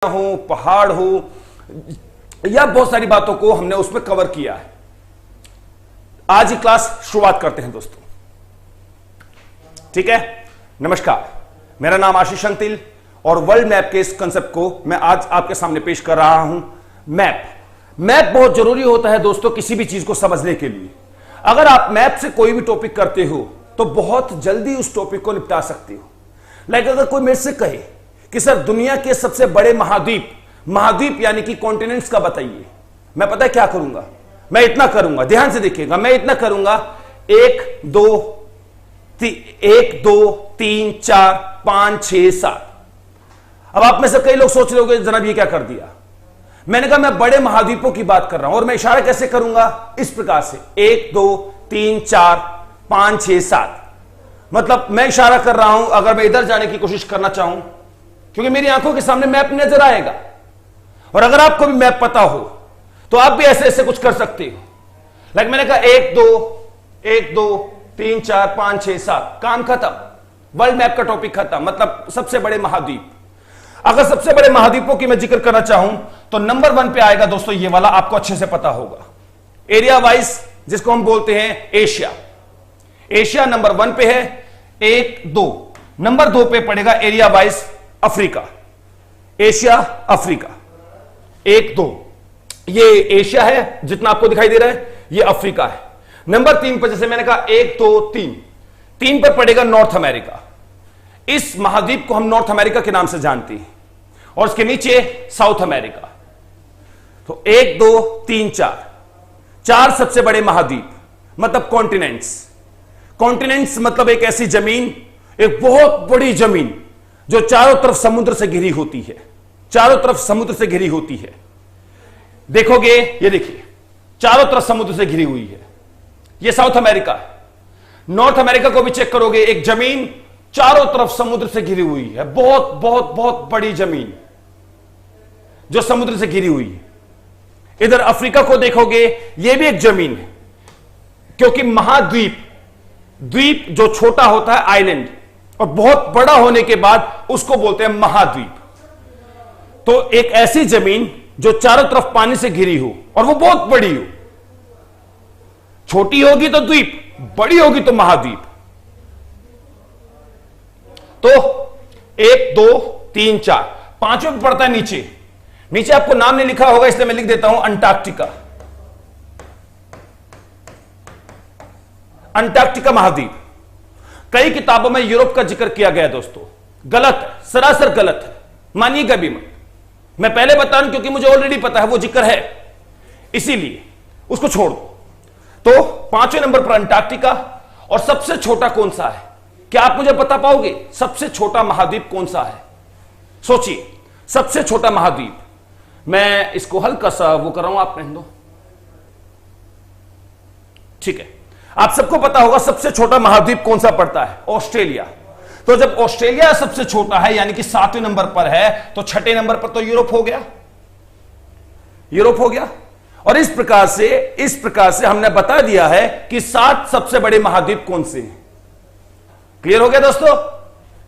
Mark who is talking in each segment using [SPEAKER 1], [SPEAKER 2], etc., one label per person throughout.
[SPEAKER 1] हो, पहाड़ हो, या बहुत सारी बातों को हमने उसमें कवर किया है। आज ही क्लास शुरुआत करते हैं दोस्तों, ठीक है। नमस्कार, मेरा नाम आशीष अंतिल और वर्ल्ड मैप के इस कंसेप्ट को मैं आज आपके सामने पेश कर रहा हूं। मैप बहुत जरूरी होता है दोस्तों किसी भी चीज को समझने के लिए। अगर आप मैप से कोई भी टॉपिक करते हो तो बहुत जल्दी उस टॉपिक को निपटा सकते हो। लाइक अगर कोई मेरे से कहे कि सर दुनिया के सबसे बड़े महाद्वीप यानी कि कॉन्टिनेंट्स का बताइए, मैं पता है क्या करूंगा? मैं इतना करूंगा, ध्यान से देखिएगा, मैं इतना करूंगा 1 2 3 4 5 6 7। अब आप में से कई लोग सोच रहे होंगे जनाब ये क्या कर दिया। मैंने कहा मैं बड़े महाद्वीपों की बात कर रहा हूं और मैं इशारा कैसे करूंगा? इस प्रकार से 1 2 3 4 5 6 7। मतलब मैं इशारा कर रहा हूं, अगर मैं इधर जाने की कोशिश करना चाहूं क्योंकि मेरी आंखों के सामने मैप नजर आएगा, और अगर आपको भी मैप पता हो तो आप भी ऐसे ऐसे कुछ कर सकते हो। लाइक मैंने कहा 1 2 3 4 5 6 7, काम खत्म, वर्ल्ड मैप का टॉपिक खत्म। मतलब सबसे बड़े महाद्वीप। अगर सबसे बड़े महाद्वीपों की मैं जिक्र करना चाहूं तो नंबर 1 पे आएगा दोस्तों ये वाला, आपको अच्छे से पता होगा, एरिया वाइज जिसको हम बोलते हैं एशिया। एशिया नंबर 1 पे है, 1 2। नंबर 2 पे पड़ेगा area wise Africa, Asia Africa 1 2। ये एशिया है जितना आपको दिखाई दे रहा है, ये अफ्रीका है। नंबर 3 पर जैसे मैंने कहा 1 2 3 पर पड़ेगा नॉर्थ अमेरिका। इस महाद्वीप को हम नॉर्थ अमेरिका के नाम से जानते हैं, और उसके नीचे साउथ अमेरिका। तो 1 2 3 4 सबसे बड़े महाद्वीप, मतलब कॉन्टिनेंट्स मतलब एक ऐसी जमीन, एक बहुत बड़ी जमीन जो चारों तरफ समुद्र से घिरी होती है, चारों तरफ समुद्र से घिरी होती है। देखोगे ये देखिए चारों तरफ समुद्र से घिरी हुई है, ये साउथ अमेरिका है। नॉर्थ अमेरिका को भी चेक करोगे, एक जमीन चारों तरफ समुद्र से घिरी हुई है, बहुत बहुत बहुत बड़ी जमीन जो समुद्र से घिरी हुई है। इधर अफ्रीका को देखोगे, यह भी एक जमीन है, क्योंकि द्वीप जो छोटा होता है आइलैंड, और बहुत बड़ा होने के बाद उसको बोलते हैं महाद्वीप। तो एक ऐसी जमीन जो चारों तरफ पानी से घिरी हो और वो बहुत बड़ी हो। छोटी होगी तो द्वीप, बड़ी होगी तो महाद्वीप। तो 1 2 3 4, पांचवें में पड़ता है नीचे आपको नाम नहीं लिखा होगा इसलिए मैं लिख देता हूं अंटार्कटिका महाद्वीप। कई किताबों में यूरोप का जिक्र किया गया दोस्तों, गलत है, सरासर गलत है, मानिएगा भी मत। मैं पहले बता रहा क्योंकि मुझे ऑलरेडी पता है वो जिक्र है, इसीलिए उसको छोड़ दो। तो 5वें नंबर पर अंटार्कटिका। और सबसे छोटा कौन सा है? क्या आप मुझे बता पाओगे सबसे छोटा महाद्वीप कौन सा है? सोचिए, सबसे छोटा महाद्वीप। मैं इसको हल्का सा वो कर रहा हूं, आप रहने दो, ठीक है। आप सबको पता होगा सबसे छोटा महाद्वीप कौन सा पड़ता है? ऑस्ट्रेलिया। तो जब ऑस्ट्रेलिया सबसे छोटा है यानी कि 7वें नंबर पर है, तो 6ठे नंबर पर तो यूरोप हो गया। और इस प्रकार से हमने बता दिया है कि 7 सबसे बड़े महाद्वीप कौन से हैं। क्लियर हो गया दोस्तों?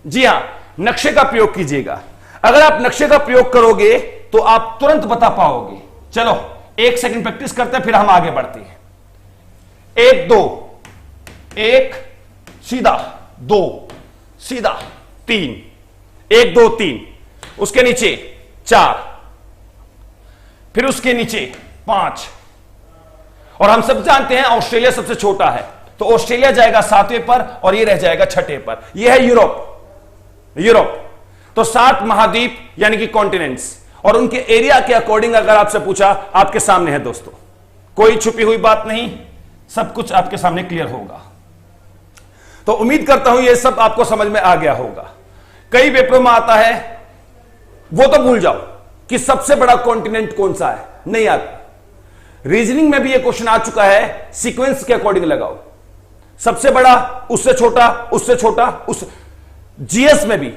[SPEAKER 1] जी हां, नक्शे का प्रयोग कीजिएगा। अगर आप नक्शे का प्रयोग करोगे तो आप तुरंत बता पाओगे। चलो 1 सेकंड प्रैक्टिस करते हैं, फिर हम आगे बढ़ते हैं। 1 2 1 सीधा, 2 सीधा, 3 1 2 3, उसके नीचे 4, फिर उसके नीचे 5। और हम सब जानते हैं ऑस्ट्रेलिया सबसे छोटा है, तो ऑस्ट्रेलिया जाएगा 7वें पर और ये रह जाएगा 6ठे पर। यह है यूरोप। तो 7 महाद्वीप यानी कि कॉन्टिनेंट्स, और उनके एरिया के अकॉर्डिंग अगर आपसे पूछा, आपके सामने है दोस्तों, कोई छुपी हुई बात नहीं, सब कुछ आपके सामने क्लियर होगा। तो उम्मीद करता हूं यह सब आपको समझ में आ गया होगा। कई पेपरों में आता है, वो तो भूल जाओ कि सबसे बड़ा कॉन्टिनेंट कौन सा है, नहीं आता। रीजनिंग में भी यह क्वेश्चन आ चुका है, सीक्वेंस के अकॉर्डिंग लगाओ, सबसे बड़ा, उससे छोटा, जीएस में भी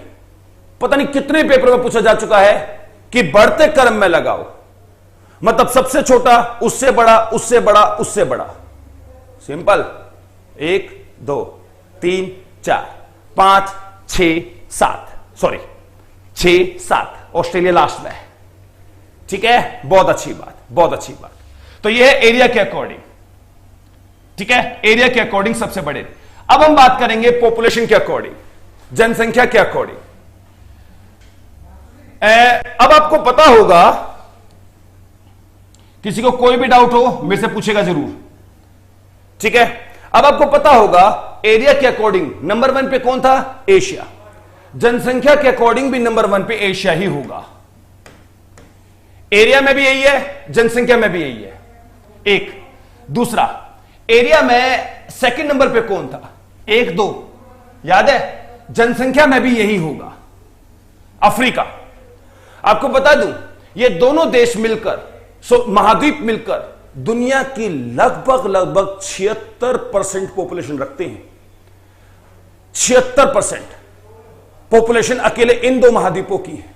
[SPEAKER 1] पता नहीं कितने पेपर में पूछा जा चुका है कि बढ़ते क्रम में लगाओ, मतलब सबसे छोटा, उससे बड़ा। सिंपल। 1 2 3 4 5 6 7, सॉरी 6 7, ऑस्ट्रेलिया लास्ट में है। ठीक है, बहुत अच्छी बात, बहुत अच्छी बात। तो यह है एरिया के अकॉर्डिंग, ठीक है, एरिया के अकॉर्डिंग सबसे बड़े। अब हम बात करेंगे पॉपुलेशन के अकॉर्डिंग, जनसंख्या के अकॉर्डिंग। अब आपको पता होगा, किसी को कोई भी डाउट हो मेरे से पूछेगा जरूर, ठीक है। अब आपको पता होगा एरिया के अकॉर्डिंग नंबर 1 पे कौन था? एशिया। जनसंख्या के अकॉर्डिंग भी नंबर 1 पे एशिया ही होगा। एरिया में भी यही है, जनसंख्या में भी यही है। एक दूसरा, एरिया में सेकंड नंबर पे कौन था? 1 2, याद है? जनसंख्या में भी यही होगा, अफ्रीका। आपको बता दूं, ये दोनों देश मिलकर, महाद्वीप मिलकर दुनिया की लगभग 76% पॉपुलेशन रखते हैं। 76% पॉपुलेशन अकेले इन दो महाद्वीपों की है।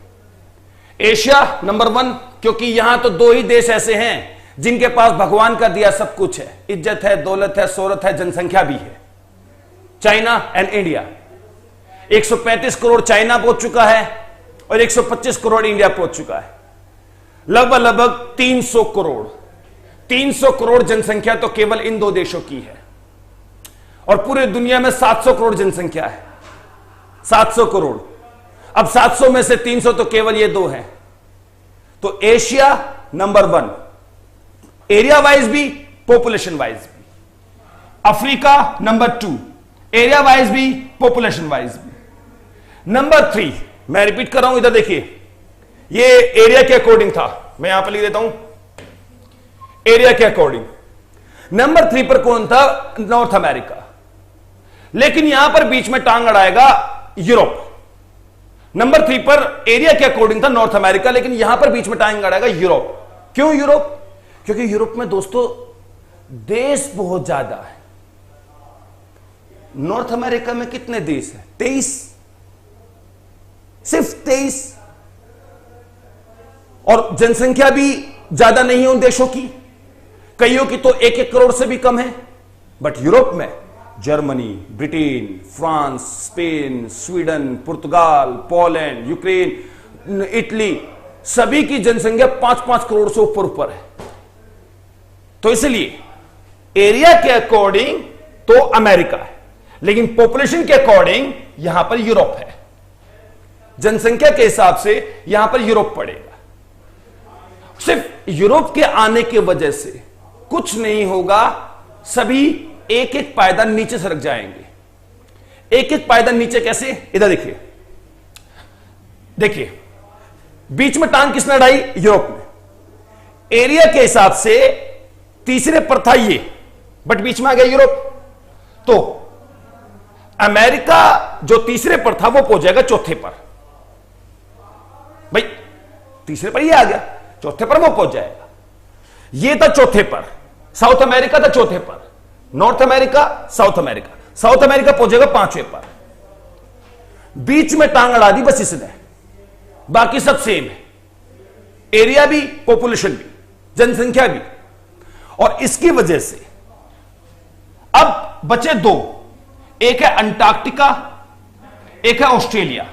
[SPEAKER 1] एशिया नंबर 1, क्योंकि यहां तो 2 ही देश ऐसे हैं जिनके पास भगवान का दिया सब कुछ है, इज्जत है, दौलत है, शोहरत है, जनसंख्या भी है। China and India. 135 crore China पहुंच चुका है और 125 करोड़ इंडिया पहुंच चुका है। लगभग 300 करोड़ जनसंख्या तो केवल इन 2 देशों की है, और पूरे दुनिया में 700 करोड़ जनसंख्या है। 700 करोड़। अब 700 में से 300 तो केवल ये 2 हैं। तो एशिया नंबर 1, एरिया वाइज भी, पॉपुलेशन वाइज भी। अफ्रीका नंबर 2, एरिया वाइज भी, पॉपुलेशन वाइज भी। नंबर 3, मैं रिपीट कर रहा हूं, इधर देखिए, ये एरिया के अकॉर्डिंग था, मैं यहां पर लिख देता हूं, एरिया के अकॉर्डिंग। नंबर 3 पर कौन था? North America. लेकिन यहां पर बीच में टांग अड़ाएगा यूरोप। नंबर 3 पर एरिया के अकॉर्डिंग था नॉर्थ अमेरिका, लेकिन यहां पर बीच में टांग अड़ाएगा यूरोप। क्यों यूरोप? क्योंकि यूरोप में दोस्तों देश बहुत ज्यादा है। नॉर्थ अमेरिका में कितने देश हैं? 23, सिर्फ 23, और जनसंख्या भी ज्यादा नहीं है उन देशों की। कईयों की तो 1-1 करोड़ से भी कम है। बट यूरोप में Germany, Britain, France, Spain, Sweden, Portugal, Poland, Ukraine, Italy, सभी की जनसंख्या 5-5 करोड़ से ऊपर है। तो इसलिए एरिया के अकॉर्डिंग तो अमेरिका है, लेकिन पॉपुलेशन के अकॉर्डिंग यहां पर यूरोप है। जनसंख्या के हिसाब से यहां पर यूरोप पड़ेगा। सिर्फ यूरोप के आने की वजह से कुछ नहीं होगा, सभी एक एक पायदान नीचे सरक जाएंगे। एक एक पायदान नीचे कैसे? इधर देखिए, देखिए बीच में टांग किसने अड़ाई? यूरोप में। एरिया के हिसाब से तीसरे पर था ये, बट बीच में आ गया यूरोप। तो अमेरिका जो तीसरे पर था वो पहुंच जाएगा चौथे पर। भाई तीसरे पर ये आ गया, चौथे पर वो पहुंच जाएगा। ये था चौथे पर, साउथ अमेरिका था चौथे पर, north America, south America. South America पहुंचेगा 5वें पर। बीच में टांग अड़ा दी बस इसने, बाकी सब सेम है। एरिया भी, पॉपुलेशन भी, जनसंख्या भी। और इसकी वजह से अब बचे 2, एक है अंटार्कटिका, एक है ऑस्ट्रेलिया।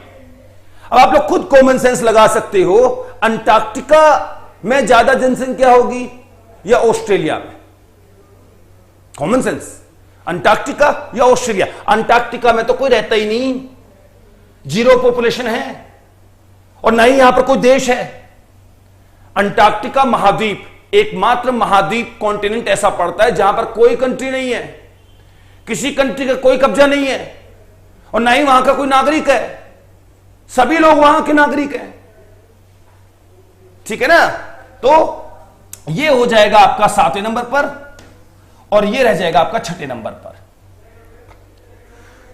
[SPEAKER 1] अब आप लोग खुद कॉमन सेंस लगा सकते हो, अंटार्कटिका में ज्यादा जनसंख्या होगी या ऑस्ट्रेलिया में? कॉमन सेंस, अंटार्कटिका या ऑस्ट्रेलिया? अंटार्कटिका में तो कोई रहता ही नहीं, 0 पॉपुलेशन है, और ना ही यहां पर कोई देश है। अंटार्कटिका महाद्वीप, एकमात्र महाद्वीप कॉन्टिनेंट ऐसा पड़ता है जहां पर कोई कंट्री नहीं है, किसी कंट्री का कोई कब्जा नहीं है, और ना ही वहां का कोई नागरिक है, सभी लोग वहां के नागरिक हैं। ठीक है ना? तो ये हो जाएगा आपका 7वें नंबर पर, और ये रह जाएगा आपका 6ठे नंबर पर।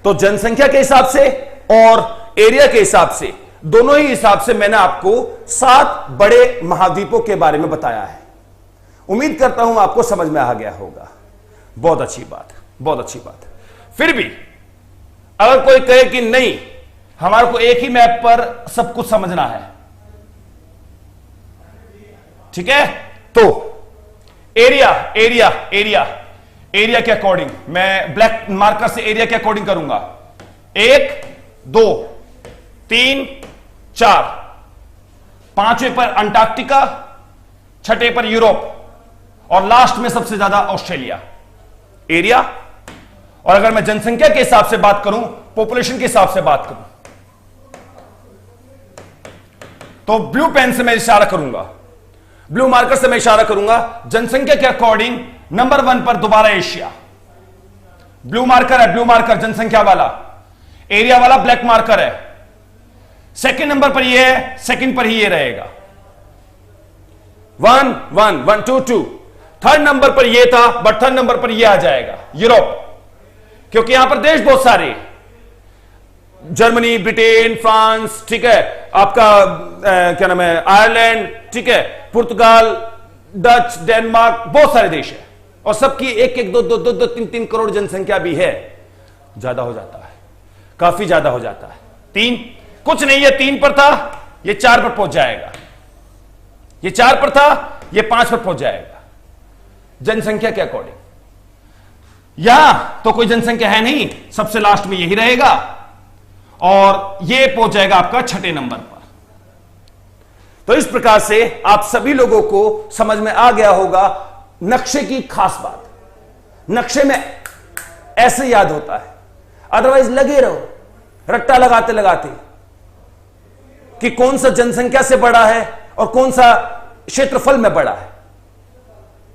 [SPEAKER 1] तो जनसंख्या के हिसाब से और एरिया के हिसाब से, दोनों ही हिसाब से मैंने आपको 7 बड़े महाद्वीपों के बारे में बताया है। उम्मीद करता हूं आपको समझ में आ गया होगा। बहुत अच्छी बात, बहुत अच्छी बात। फिर भी अगर कोई कहे कि नहीं, हमारे को एक ही मैप पर सब कुछ समझना है, ठीक है, तो एरिया एरिया एरिया एरिया के अकॉर्डिंग मैं ब्लैक मार्कर से एरिया के अकॉर्डिंग करूंगा। 1 2 3 4, 5वें पर अंटार्कटिका, छठे पर यूरोप और लास्ट में सबसे ज्यादा ऑस्ट्रेलिया। एरिया, और अगर मैं जनसंख्या के हिसाब से बात करूं, पॉपुलेशन के हिसाब से बात करूं, तो ब्लू पेन से मैं इशारा करूंगा, ब्लू मार्कर से मैं इशारा करूंगा जनसंख्या के अकॉर्डिंग नंबर 1 पर दोबारा एशिया। ब्लू मार्कर है, ब्लू मार्कर जनसंख्या वाला। एरिया वाला ब्लैक मार्कर है। सेकंड नंबर पर ये है, सेकंड पर ही ये रहेगा। 1 1 1 2 2। थर्ड नंबर पर ये था, बट थर्ड नंबर पर ये आ जाएगा यूरोप, क्योंकि यहां पर देश बहुत सारे, जर्मनी, ब्रिटेन, फ्रांस, ठीक है, आपका क्या नाम है, आयरलैंड, ठीक है, पुर्तगाल, डच, डेनमार्क, बहुत सारे देश है, और सबकी एक एक दो दो दो दो 3 करोड़ जनसंख्या भी है। ज्यादा हो जाता है, काफी ज्यादा हो जाता है। 3 कुछ नहीं, ये 3 पर था, ये 4 पर पहुंच जाएगा, ये 4 पर था, ये 5 पर पहुंच जाएगा जनसंख्या के अकॉर्डिंग। यहां तो कोई जनसंख्या है नहीं, सबसे लास्ट में यही रहेगा, और ये पहुंच जाएगा आपका छठे नंबर पर। तो इस प्रकार से आप सभी लोगों को समझ में आ गया होगा नक्शे की खास बात। नक्शे में ऐसे याद होता है, अदरवाइज लगे रहो रट्टा लगाते लगाते कि कौन सा जनसंख्या से बड़ा है और कौन सा क्षेत्रफल में बड़ा है।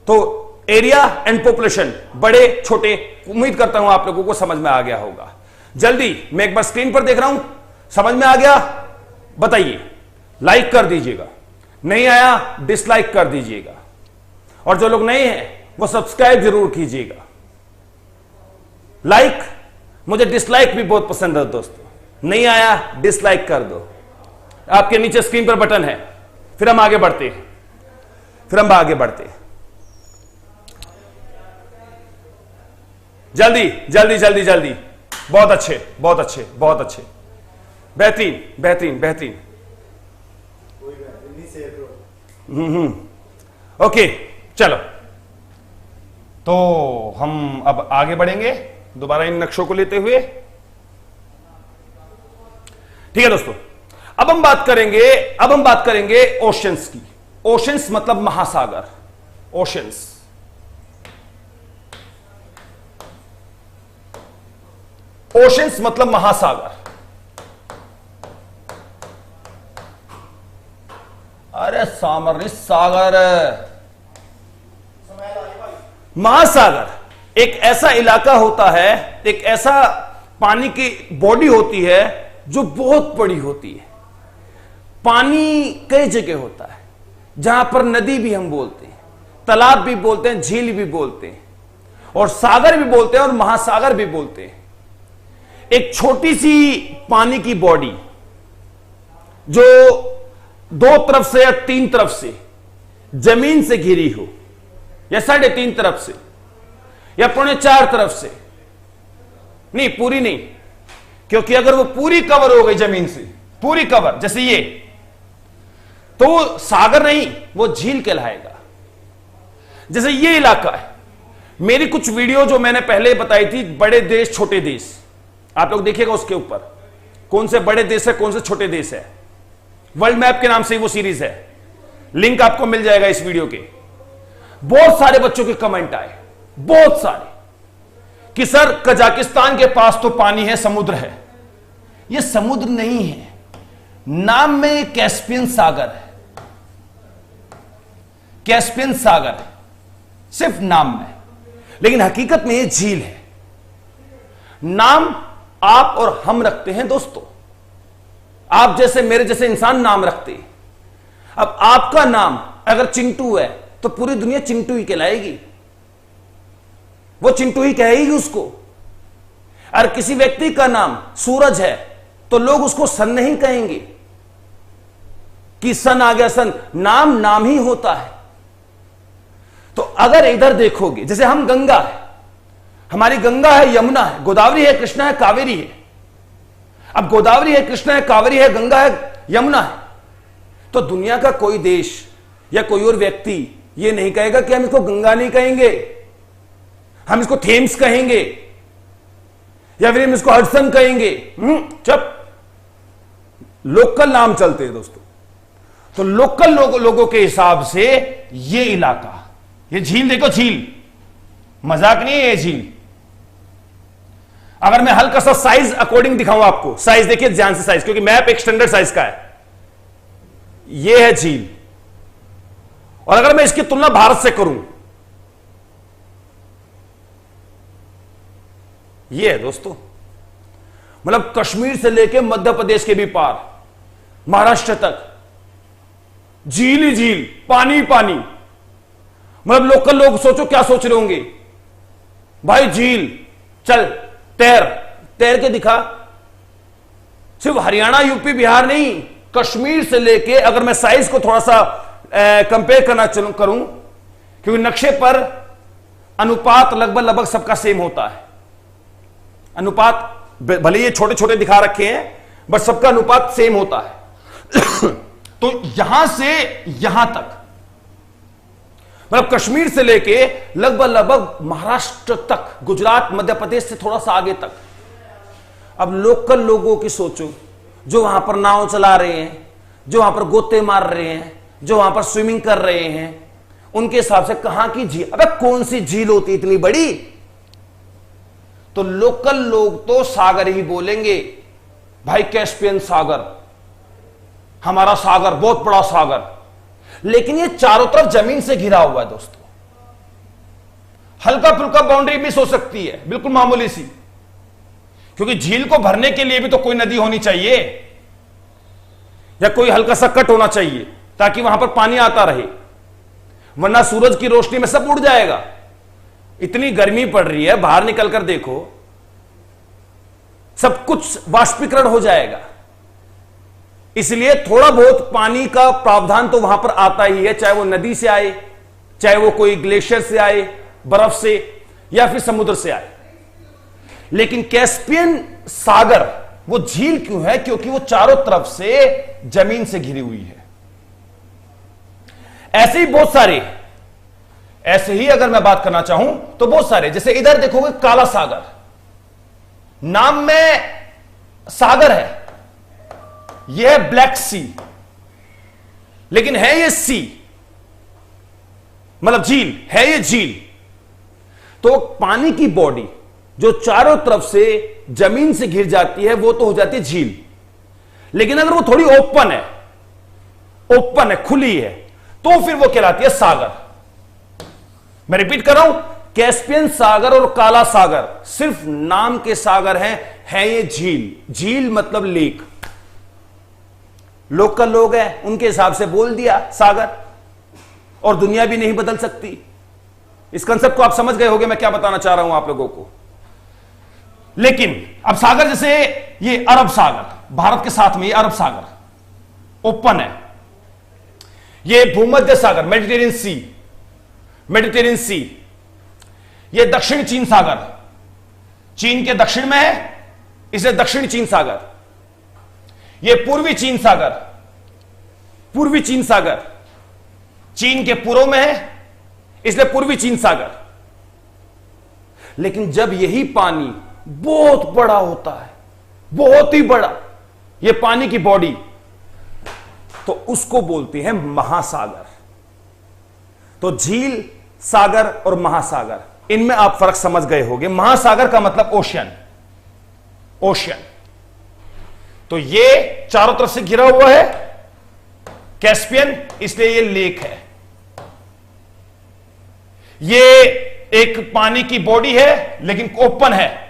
[SPEAKER 1] तो एरिया एंड पॉपुलेशन, बड़े छोटे, उम्मीद करता हूं आप लोगों को समझ में आ गया होगा। जल्दी मैं एक बार स्क्रीन पर देख रहा हूं, समझ में आ गया? बताइए, लाइक कर दीजिएगा, नहीं आया डिसलाइक कर दीजिएगा, और जो लोग नए हैं वो सब्सक्राइब जरूर कीजिएगा। लाइक, मुझे डिसलाइक भी बहुत पसंद है दोस्तों, नहीं आया डिसलाइक कर दो, आपके नीचे स्क्रीन पर बटन है। फिर हम आगे बढ़ते हैं, फिर हम आगे बढ़ते हैं। जल्दी जल्दी जल्दी जल्दी, बहुत अच्छे बहुत अच्छे बहुत अच्छे, बेहतरीन बेहतरीन बेहतरीन। ओके चलो, तो हम अब आगे बढ़ेंगे दोबारा इन नक्शों को लेते हुए। ठीक है दोस्तों, अब हम बात करेंगे ओशंस की। ओशंस मतलब महासागर, ओशंस। ओशंस मतलब महासागर। अरे सामरिक सागर, महासागर एक ऐसा इलाका होता है, एक ऐसा पानी की बॉडी होती है जो बहुत बड़ी होती है। पानी कई जगह होता है, जहां पर नदी भी हम बोलते हैं, तालाब भी बोलते हैं, झील भी बोलते हैं, और सागर भी बोलते हैं, और महासागर भी बोलते हैं। एक छोटी सी पानी की बॉडी जो 2 तरफ से या 3 तरफ से जमीन से घिरी हो, या 3.5 तरफ से, या 3.25 तरफ से, नहीं पूरी नहीं, क्योंकि अगर वो पूरी कवर हो गई जमीन से, पूरी कवर जैसे ये, तो वो सागर नहीं, वो झील कहलाएगा। जैसे ये इलाका है, मेरी कुछ वीडियो जो मैंने पहले बताई थी, बड़े देश छोटे देश, आप लोग देखिएगा उसके ऊपर कौन से बड़े देश है कौन से छोटे देश है, वर्ल्ड मैप के नाम से वो सीरीज है, लिंक आपको मिल जाएगा इस वीडियो के। बहुत सारे बच्चों के कमेंट आए, बहुत सारे, कि सर कजाकिस्तान के पास तो पानी है, समुद्र है। यह समुद्र नहीं है, नाम में कैस्पियन सागर है, कैस्पियन सागर है, सिर्फ नाम में, लेकिन हकीकत में यह झील है। नाम आप और हम रखते हैं दोस्तों, आप जैसे मेरे जैसे इंसान नाम रखते हैं। अब आपका नाम अगर चिंटू है तो पूरी दुनिया चिंटू ही कहलाएगी, वो चिंटू ही कहेगी उसको। अगर किसी व्यक्ति का नाम सूरज है तो लोग उसको सन नहीं कहेंगे कि सन आ गया सन, नाम नाम ही होता है। तो अगर इधर देखोगे, जैसे हम गंगा है, हमारी गंगा है, यमुना है, गोदावरी है, कृष्णा है, कावेरी है। अब गोदावरी है, कृष्णा है, कावेरी है, गंगा है, यमुना है, तो दुनिया का कोई देश या कोई और व्यक्ति ये नहीं कहेगा कि हम इसको गंगा नहीं कहेंगे, हम इसको थेम्स कहेंगे, या फिर हम इसको हडसन कहेंगे। जब लोकल नाम चलते हैं दोस्तों, तो लोकल लोगों के हिसाब से ये इलाका, ये झील देखो, झील मजाक नहीं है ये झील। अगर मैं हल्का सा साइज अकॉर्डिंग दिखाऊं आपको, साइज देखिए ध्यान से साइज, क्योंकि मैप एक स्टैंडर्ड साइज का है। ये है झील, और अगर मैं इसकी तुलना भारत से करूं, ये है दोस्तों, मतलब कश्मीर से लेकर मध्य प्रदेश के भी पार महाराष्ट्र तक झील ही झील, पानी ही पानी। मतलब लोकल लोग सोचो क्या सोच रहे होंगे, भाई झील, चल तैर तैर के दिखा। सिर्फ हरियाणा यूपी बिहार नहीं, कश्मीर से लेके, अगर मैं साइज को थोड़ा सा कंपेयर करना करूं, क्योंकि नक्शे पर अनुपात लगभग सबका सेम होता है। अनुपात भले ये छोटे छोटे दिखा रखे हैं, बट सबका अनुपात सेम होता है। तो यहां से यहां तक, मतलब कश्मीर से लेके लगभग महाराष्ट्र तक, गुजरात मध्य प्रदेश से थोड़ा सा आगे तक। अब लोकल लोगों की सोचो, जो वहां पर नाव चला रहे हैं, जो वहां पर गोते मार रहे हैं, जो वहां पर स्विमिंग कर रहे हैं, उनके हिसाब से कहां की झील, अबे कौन सी झील होती इतनी बड़ी? तो लोकल लोग तो सागर ही बोलेंगे, भाई कैस्पियन सागर, हमारा सागर बहुत बड़ा सागर। लेकिन ये चारों तरफ जमीन से घिरा हुआ है दोस्तों। हल्का फुल्का बाउंड्री मिस हो सकती है, बिल्कुल मामूली सी, क्योंकि झील को भरने के लिए भी तो कोई नदी होनी चाहिए, या कोई हल्का सा कट होना चाहिए, ताकि वहां पर पानी आता रहे, वरना सूरज की रोशनी में सब उड़ जाएगा। इतनी गर्मी पड़ रही है, बाहर निकलकर देखो, सब कुछ वाष्पीकरण हो जाएगा। इसलिए थोड़ा बहुत पानी का प्रावधान तो वहां पर आता ही है, चाहे वो नदी से आए, चाहे वो कोई ग्लेशियर से आए, बर्फ से, या फिर समुद्र से आए। लेकिन कैस्पियन सागर वो झील क्यों है? क्योंकि वो चारों तरफ से जमीन से घिरी हुई है। ऐसे ही बहुत सारे, ऐसे ही अगर मैं बात करना चाहूं तो बहुत सारे, जैसे इधर देखोगे काला सागर, नाम में सागर है, यह है ब्लैक सी, लेकिन है ये सी, मतलब झील है, ये झील। तो पानी की बॉडी जो चारों तरफ से जमीन से घिर जाती है, वो तो हो जाती है झील। लेकिन अगर वो थोड़ी ओपन है, खुली है, तो फिर वो कहलाती है सागर। मैं रिपीट कर रहा हूं, कैस्पियन सागर और काला सागर सिर्फ नाम के सागर हैं, है ये झील। झील मतलब लेक। लोकल लोग हैं, उनके हिसाब से बोल दिया सागर, और दुनिया भी नहीं बदल सकती। इस कंसेप्ट को आप समझ गए होंगे मैं क्या बताना चाह रहा हूं आप लोगों को। लेकिन अब सागर, जैसे ये अरब सागर, भारत के साथ में ये अरब सागर ओपन है, ये भूमध्य सागर मेडिटेरियन सी, ये दक्षिण चीन सागर, चीन के दक्षिण में है, इसलिए दक्षिण चीन सागर। ये पूर्वी चीन सागर, चीन के पूर्व में है, इसलिए पूर्वी चीन सागर। लेकिन जब यही पानी बहुत बड़ा होता है, बहुत ही बड़ा, ये पानी की बॉडी, तो उसको बोलते हैं महासागर। तो झील, सागर और महासागर, इनमें आप फर्क समझ गए होंगे। महासागर का मतलब ओशियन। तो ये चारों तरफ से घिरा हुआ है कैस्पियन, इसलिए ये लेक है। ये एक पानी की बॉडी है, लेकिन ओपन है,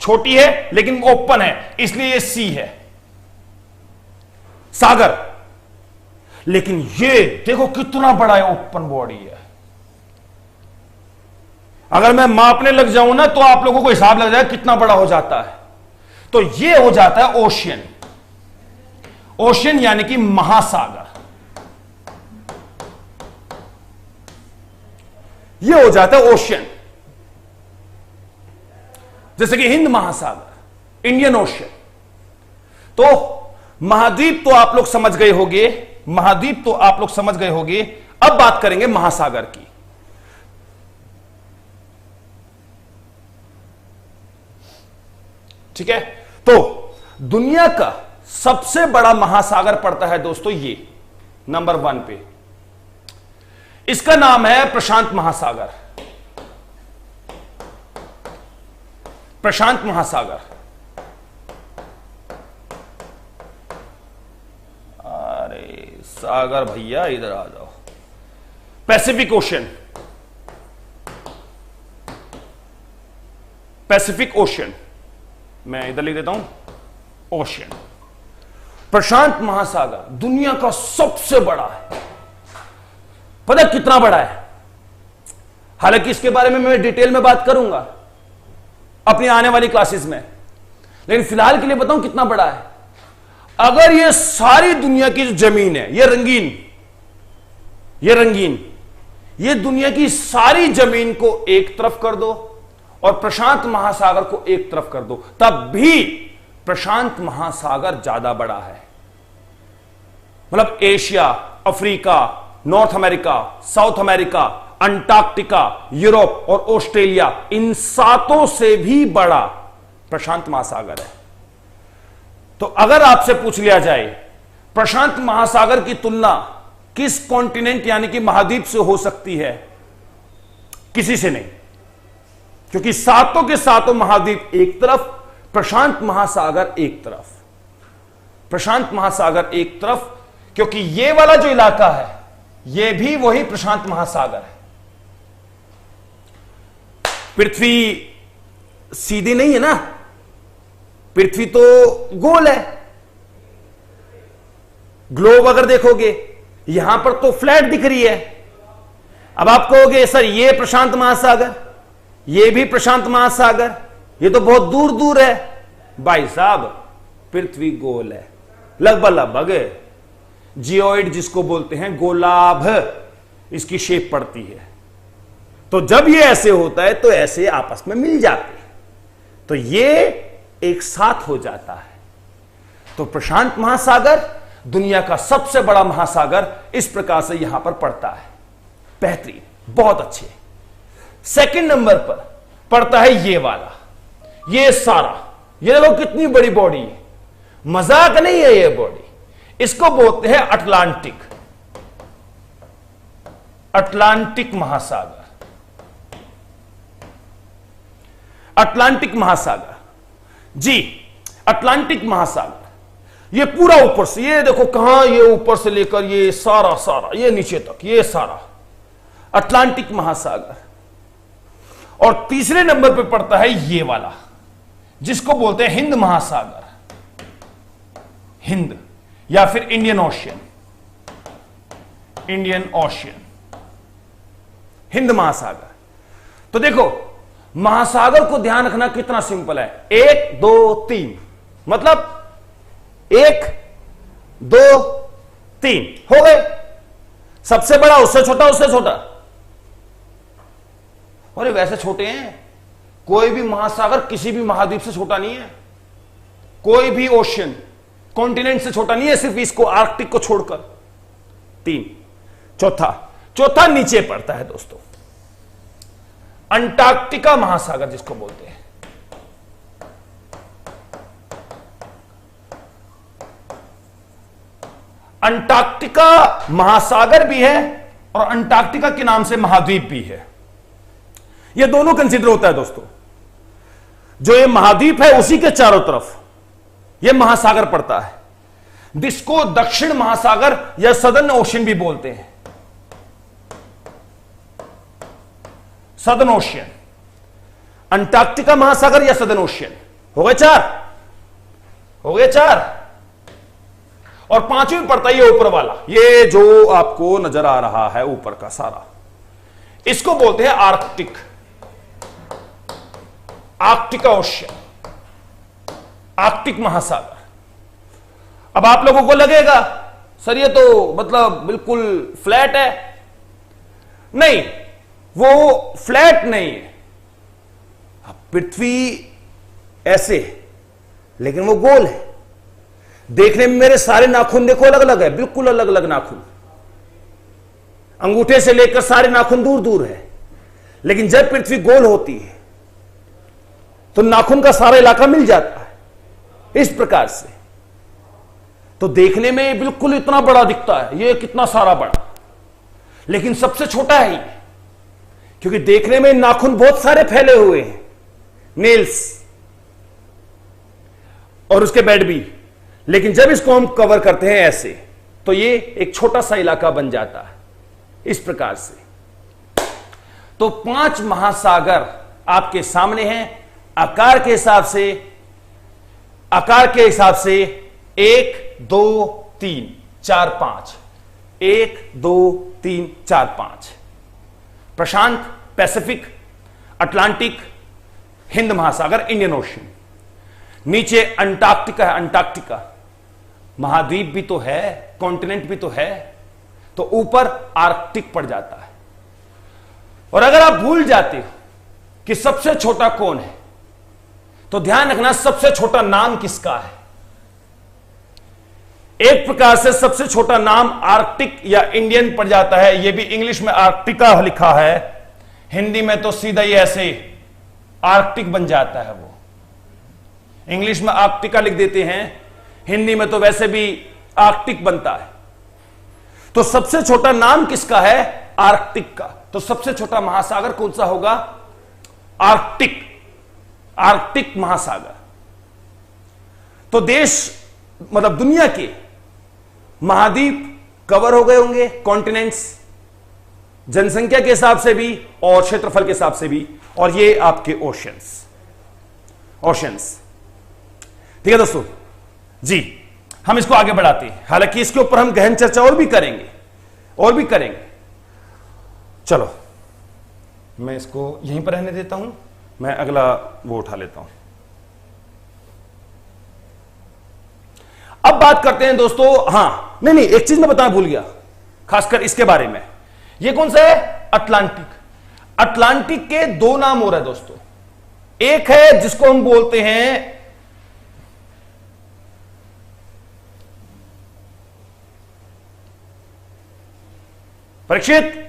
[SPEAKER 1] छोटी है लेकिन ओपन है, इसलिए ये सी है, सागर। लेकिन ये देखो कितना बड़ा है, ओपन बॉडी है। अगर मैं मापने लग जाऊं ना, तो आप लोगों को हिसाब लग जाएगा कितना बड़ा हो जाता है। तो ये हो जाता है ओशियन यानी कि महासागर। ये हो जाता है ओशियन, जैसे कि हिंद महासागर, इंडियन ओशियन। तो महाद्वीप तो आप लोग समझ गए होंगे, अब बात करेंगे महासागर की। ठीक है, तो दुनिया का सबसे बड़ा महासागर पड़ता है दोस्तों ये नंबर 1 पे। इसका नाम है प्रशांत महासागर। प्रशांत महासागर। अरे सागर भैया इधर आ जाओ। Pacific ocean. पैसिफिक ओशन, मैं इधर लिख देता हूं ओशन। प्रशांत महासागर दुनिया का सबसे बड़ा है। पता कितना बड़ा है? हालांकि इसके बारे में मैं डिटेल में बात करूंगा अपनी आने वाली क्लासेस में, लेकिन फिलहाल के लिए बताऊं कितना बड़ा है। अगर ये सारी दुनिया की जो जमीन है, ये रंगीन, ये दुनिया की सारी जमीन को एक तरफ कर दो और प्रशांत महासागर को एक तरफ कर दो, तब भी प्रशांत महासागर ज्यादा बड़ा है। मतलब Asia, Africa, north America, south America, Antarctica, Europe और ऑस्ट्रेलिया, इन सातों से भी बड़ा प्रशांत महासागर है। तो अगर आपसे पूछ लिया जाए प्रशांत महासागर की तुलना किस कॉन्टिनेंट यानी कि महाद्वीप से हो सकती है, किसी से नहीं, क्योंकि सातों के सातों महाद्वीप एक तरफ, प्रशांत महासागर एक तरफ। प्रशांत महासागर एक तरफ, क्योंकि ये वाला जो इलाका है ये भी वही प्रशांत महासागर है। पृथ्वी सीधी नहीं है ना, पृथ्वी तो गोल है। ग्लोब अगर देखोगे यहां पर तो फ्लैट दिख रही है। अब आप कहोगे सर ये प्रशांत महासागर, ये भी प्रशांत महासागर, ये तो बहुत दूर दूर है। भाई साहब पृथ्वी गोल है, लगभग जियोइड जिसको बोलते हैं, गोलाभ इसकी शेप पड़ती है। तो जब ये ऐसे होता है तो ऐसे आपस में मिल जाते हैं, तो ये एक साथ हो जाता है। तो प्रशांत महासागर दुनिया का सबसे बड़ा महासागर इस प्रकार से यहां पर पड़ता है। बेहतरीन, बहुत अच्छे। सेकंड नंबर पर पड़ता है ये वाला, ये सारा, ये देखो कितनी बड़ी बॉडी है, मजाक नहीं है ये बॉडी। इसको बोलते हैं अटलांटिक, अटलांटिक महासागर। अटलांटिक महासागर जी, अटलांटिक महासागर ये पूरा ऊपर से, ये देखो कहां, ये ऊपर से लेकर ये सारा ये नीचे तक, ये सारा अटलांटिक महासागर। और तीसरे नंबर पे पड़ता है ये वाला जिसको बोलते हैं हिंद महासागर, हिंद या फिर Indian ocean, Indian ocean, Hind महासागर। तो देखो महासागर को ध्यान रखना कितना सिंपल है, 1 2 3, मतलब 1 2 3 हो गए। सबसे बड़ा उससे छोटा, उससे छोटा। अरे वैसे छोटे हैं, कोई भी महासागर किसी भी महाद्वीप से छोटा नहीं है, कोई भी ओशियन कॉन्टिनेंट से छोटा नहीं है, सिर्फ इसको आर्कटिक को छोड़कर। 3, चौथा नीचे पड़ता है दोस्तों, अंटार्कटिका महासागर जिसको बोलते हैं। अंटार्कटिका महासागर भी है और अंटार्कटिका के नाम से महाद्वीप भी है। यह दोनों कंसीडर होता है दोस्तों। जो ये महाद्वीप है उसी के चारों तरफ यह महासागर पड़ता है, जिसको दक्षिण महासागर या सदर्न ओशियन भी बोलते हैं। सदर्न ओशियन, अंटार्कटिका महासागर या सदर्न ओशियन। हो गए 4, हो गए 4। और पांचवी पड़ता है ये ऊपर वाला, ये जो आपको नजर आ रहा है ऊपर का सारा, इसको बोलते हैं आर्कटिक, आर्कटिका ओशियन, आर्कटिक महासागर। अब आप लोगों को लगेगा सर ये तो मतलब बिल्कुल फ्लैट है। नहीं, वो फ्लैट नहीं है। पृथ्वी ऐसे लेकिन वो गोल है। देखने में मेरे सारे नाखून देखो अलग अलग है, बिल्कुल अलग अलग नाखून, अंगूठे से लेकर सारे नाखून दूर दूर है। लेकिन जब पृथ्वी गोल होती है तो नाखून का सारा इलाका मिल जाता है इस प्रकार से। तो देखने में बिल्कुल इतना बड़ा दिखता है, ये कितना सारा बड़ा, लेकिन सबसे छोटा है ये, क्योंकि देखने में नाखून बहुत सारे फैले हुए हैं, नेल्स और उसके बेड भी, लेकिन जब इसको हम कवर करते हैं ऐसे, तो ये एक छोटा सा इलाका बन जाता है इस प्रकार से। तो 5 महासागर आपके सामने हैं। आकार के हिसाब से 1 2 3 4 5, 1 2 3 4 5, प्रशांत, पैसिफिक, अटलांटिक, हिंद महासागर, इंडियन ओशन। नीचे अंटार्कटिका है, अंटार्कटिका महाद्वीप भी तो है, कॉन्टिनेंट भी तो है, तो ऊपर आर्कटिक पड़ जाता है। और अगर आप भूल जाते हो कि सबसे छोटा कौन है, तो ध्यान रखना सबसे छोटा नाम किसका है। एक प्रकार से सबसे छोटा नाम आर्कटिक या इंडियन पड़ जाता है, यह भी इंग्लिश में आर्कटिका लिखा है, हिंदी में तो सीधा ही ऐसे आर्कटिक बन जाता है। वो इंग्लिश में आर्कटिका लिख देते हैं, हिंदी में तो वैसे भी आर्कटिक बनता है। तो सबसे छोटा नाम किसका है? आर्कटिक का। तो सबसे छोटा महासागर कौन सा होगा? आर्कटिक, आर्कटिक महासागर। तो देश मतलब दुनिया के महाद्वीप कवर हो गए होंगे, कॉन्टिनेंट्स, जनसंख्या के हिसाब से भी और क्षेत्रफल के हिसाब से भी, और ये आपके ओशंस, ओशंस। ठीक है दोस्तों जी, हम इसको आगे बढ़ाते हैं, हालांकि इसके ऊपर हम गहन चर्चा और भी करेंगे। चलो मैं इसको यहीं पर रहने देता हूं, मैं अगला वो उठा लेता हूं। अब बात करते हैं दोस्तों, हां नहीं एक चीज मैं बताना भूल गया, खासकर इसके बारे में। ये कौन सा है? अटलांटिक। अटलांटिक के 2 नाम हो रहे हैं दोस्तों। एक है जिसको हम बोलते हैं परीक्षित,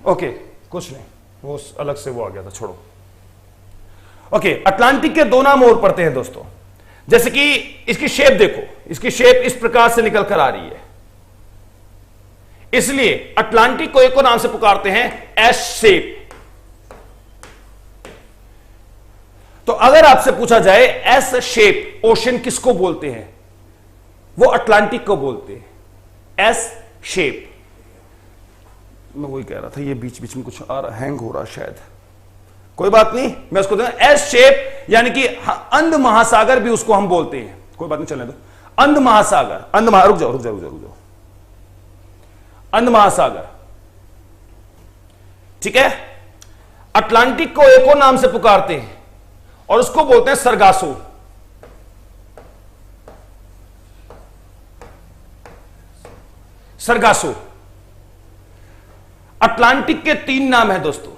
[SPEAKER 1] ओके कुछ नहीं, वो अलग से वो आ गया था, छोड़ो। ओके, अटलांटिक के 2 नाम और पड़ते हैं दोस्तों। जैसे कि इसकी शेप देखो, इसकी शेप इस प्रकार से निकल कर आ रही है, इसलिए अटलांटिक को एक और नाम से पुकारते हैं एस शेप। तो अगर आपसे पूछा जाए एस शेप ओशन किसको बोलते हैं, वो अटलांटिक को बोलते हैं एस शेप। मैं वही कह रहा था, ये बीच बीच में कुछ आ रहा, हैंग हो रहा शायद, कोई बात नहीं, मैं उसको दूंगा एस शेप, यानी कि अंध महासागर भी उसको हम बोलते हैं, कोई बात नहीं, चलने दो। अंध महासागर, रुक जाओ, अंध महासागर, ठीक है। अटलांटिक को एक और नाम से पुकारते हैं और उसको बोलते हैं सरगासो। सरगासो। अटलांटिक के 3 नाम है दोस्तों।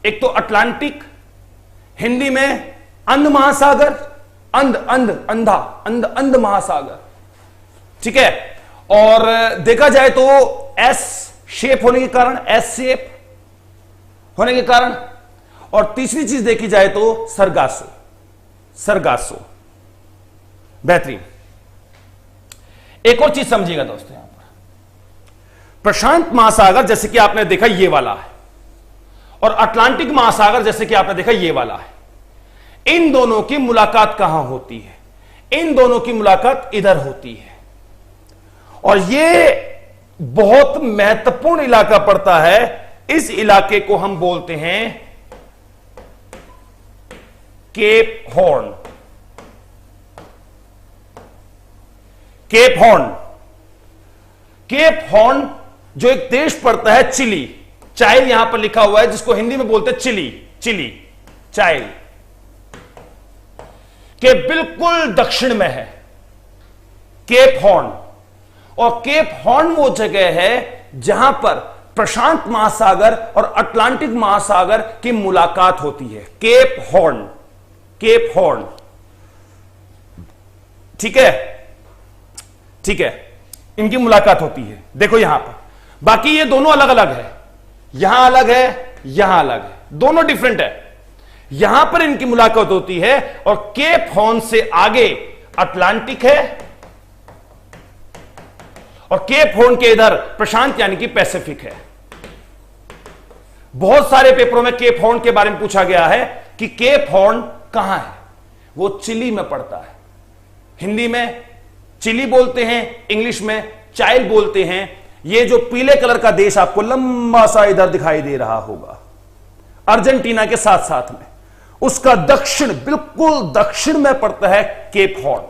[SPEAKER 1] एक तो अटलांटिक, हिंदी में अंध महासागर, अंध महासागर, ठीक है। और देखा जाए तो एस शेप होने के कारण, एस शेप होने के कारण, और तीसरी चीज देखी जाए तो सरगासो, सरगासो। बेहतरीन। एक और चीज समझिएगा दोस्तों, यहां पर प्रशांत महासागर जैसे कि आपने देखा ये वाला है, और अटलांटिक महासागर जैसे कि आपने देखा ये वाला है। इन दोनों की मुलाकात कहां होती है? इन दोनों की मुलाकात इधर होती है, और ये बहुत महत्वपूर्ण इलाका पड़ता है। इस इलाके को हम बोलते हैं Cape Horn. Cape Horn, Cape Horn जो एक देश पड़ता है चिली, चाइल यहां पर लिखा हुआ है, जिसको हिंदी में बोलते हैं चिली, चिली, चाइल के बिल्कुल दक्षिण में है केप हॉर्न। और केप हॉर्न वो जगह है जहां पर प्रशांत महासागर और अटलांटिक महासागर की मुलाकात होती है। केप हॉर्न, केप हॉर्न, ठीक है, ठीक है, इनकी मुलाकात होती है। देखो यहां पर, बाकी ये दोनों अलग अलग है, यहां अलग है, यहां अलग है, दोनों डिफरेंट है, यहां पर इनकी मुलाकात होती है और केप हॉर्न से आगे अटलांटिक है और केप हॉर्न के इधर प्रशांत यानी कि पैसिफिक है। बहुत सारे पेपरों में केप हॉर्न के बारे में पूछा गया है कि केप हॉर्न कहां है। वो चिली में पड़ता है। हिंदी में चिली बोलते हैं, इंग्लिश में चाइल बोलते हैं। ये जो पीले कलर का देश आपको लंबा सा इधर दिखाई दे रहा होगा, अर्जेंटीना के साथ साथ में, उसका दक्षिण, बिल्कुल दक्षिण में पड़ता है केप हॉर्न।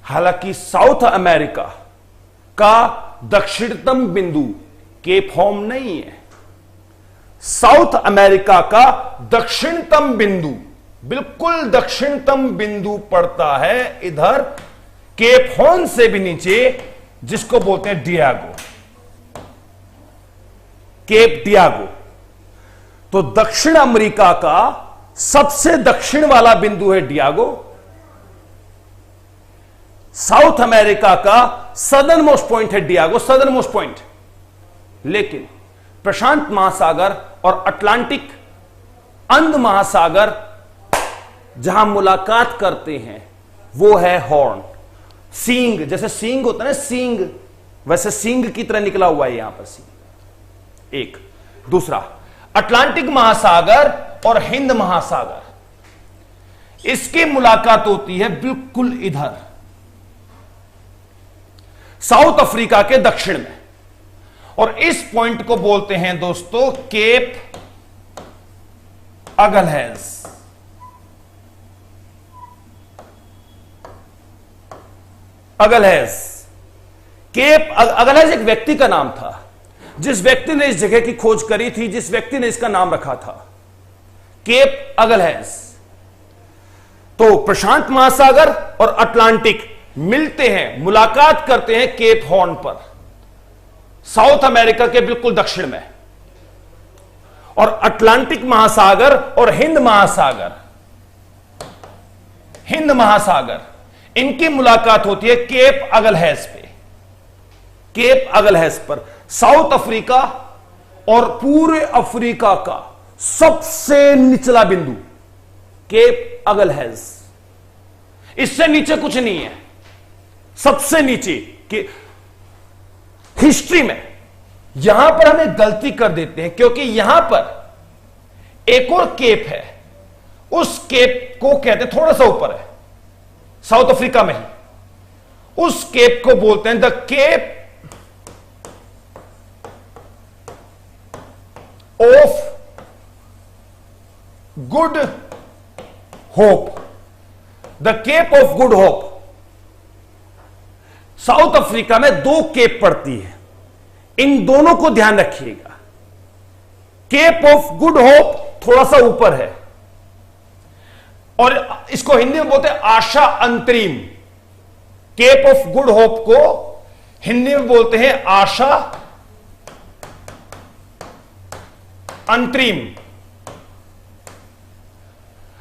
[SPEAKER 1] हालांकि साउथ अमेरिका का दक्षिणतम बिंदु केप हॉर्न नहीं है। साउथ अमेरिका का दक्षिणतम बिंदु, बिल्कुल दक्षिणतम बिंदु पड़ता है इधर केप हॉर्न से भी नीचे, जिसको बोलते हैं डियागो, केप डियागो। तो दक्षिण अमेरिका का सबसे दक्षिण वाला बिंदु है डियागो। साउथ अमेरिका का सदर्न मोस्ट पॉइंट है डियागो, सदर्न मोस्ट पॉइंट। लेकिन प्रशांत महासागर और अटलांटिक अंध महासागर जहां मुलाकात करते हैं वो है हॉर्न। सींग, जैसे सींग होता है ना, सींग, वैसे सींग की तरह निकला हुआ है यहां पर सींग। एक दूसरा, अटलांटिक महासागर और हिंद महासागर, इसकी मुलाकात होती है बिल्कुल इधर साउथ अफ्रीका के दक्षिण में, और इस पॉइंट को बोलते हैं दोस्तों केप अगलहैज। अगलहैज, केप अगलहैज एक व्यक्ति का नाम था, जिस व्यक्ति ने इस जगह की खोज करी थी, जिस व्यक्ति ने इसका नाम रखा था केप अगलहैज। तो प्रशांत महासागर और अटलांटिक मिलते हैं, मुलाकात करते हैं केप हॉर्न पर, साउथ अमेरिका के बिल्कुल दक्षिण में। और अटलांटिक महासागर और हिंद महासागर, हिंद महासागर, इनकी मुलाकात होती है केप अगलहैज पे, केप अगलहैज पर। साउथ अफ्रीका और पूरे अफ्रीका का सबसे निचला बिंदु केप अगलहैज, इससे नीचे कुछ नहीं है। सबसे नीचे के हिस्ट्री में यहां पर हम एक गलती कर देते हैं, क्योंकि यहां पर एक और केप है, उस केप को कहते हैं, थोड़ा सा ऊपर है साउथ अफ्रीका में ही, उस केप को बोलते हैं the cap of good hope, the cap of good hope. South Africa में दो केप पड़ती है, इन दोनों को ध्यान रखिएगा। केप ऑफ गुड होप थोड़ा सा ऊपर है, और इसको हिंदी में बोलते हैं आशा अंतरिम। केप ऑफ गुड होप को हिंदी में बोलते हैं आशा अंतरिम।